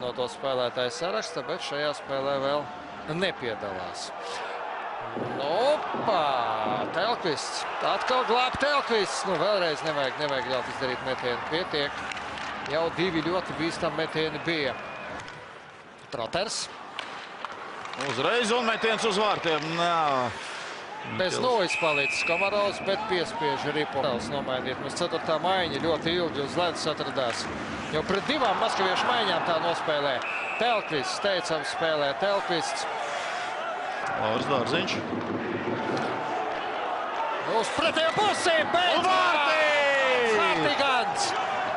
No to spēlētāju saraksta, bet šajā spēlē vēl nepiedalās. Opa! Telkvists. Atkal glāb Telkvists. Nu, vēlreiz nevajag ļaut izdarīt metienu. Pietiek. Jau divi ļoti bīstami metieni bija. Troters. Uzreiz un metiens uz vārtiem. Nā. Bez nojas palicis Komarovs, bet piespiež ripu. Nomainīt. Mums ceturtā maiņa ļoti ilgi uz ledus atradās. Jau pret divām maskaviešu maiņām tā nospēlē. Telkvists, teicams, spēlē Telkvists. Lauris Dārziņš. Uz pretējo pusi, beidzot! Hartigans!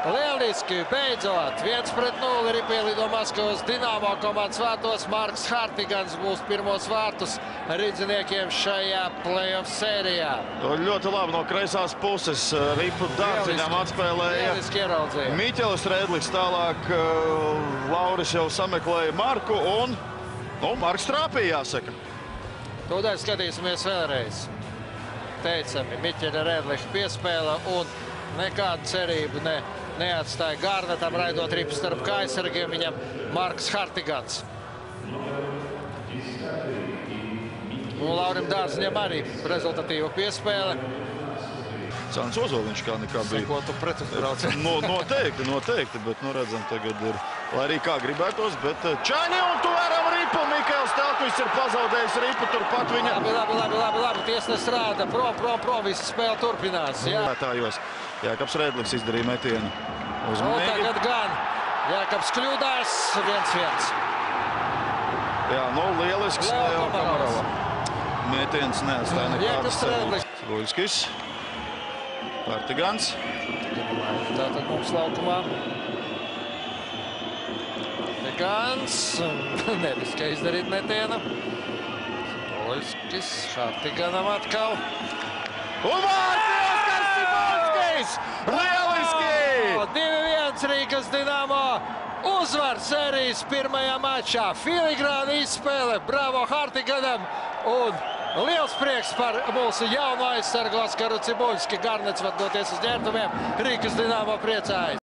Lieliski, beidzot! 1-0 ir pielido Maskavas Dinamo komandas vārtos. Marks Hartigans būs pirmos vārtus Ridziniekiem šajā play-off sērijā. Ļoti labi no kreisās puses. Ripu Dārziņam atspēlēja. Lieliski ieraudzīja. Miķelis Rēdlis tālāk. Lauris jau sameklēja Marku un Marks trāpīja, jāsaka. Tūdaļ skatīsimies vēlreiz. Teicami, Miķeļa Rēdliša piespēla un nekādu cerību neatstāja Garnetam, raidot ripu starp kājsargiem viņam Marks Hartigans. Un Laurim Dārziņam arī rezultatīva piespēle. Cāns Ozoliņš kā nekā bija. Sekotu pretuzbrauci. Noteikti, bet redzam tagad ir, lai arī kā gribētos, bet Čaņi un tu varam ripu. Mikaels Telkvists ir pazaudējis ripu, turpat viņa. Labi, tiesnes rāda, prom, visa spēle turpinās. Tājos Jākabs Rēdlis izdarīja metienu uz Un Megi. tagad gan Jākabs kļūdās 1-1. Jā, lielisks Leo Komarova. Metiens neatstāja nekādas cerības. Guļskis. Hartigans. Tātad mums laukumā. Hartigans. Neriskē izdarīt metienu. Guļskis. Hartiganam atkal. Un Oskars Cibulskis! Lieliski! 2-1 Rīgas Dinamo uzvar sērijas pirmajā mačā. Filigrāna izspēle. Bravo Hartiganam. Un liels prieks par mūsu jauno aizsargu Oskaru Cibulski. Garnets var doties uz ģērbtumiem. Rīgas Dinamo priecājas.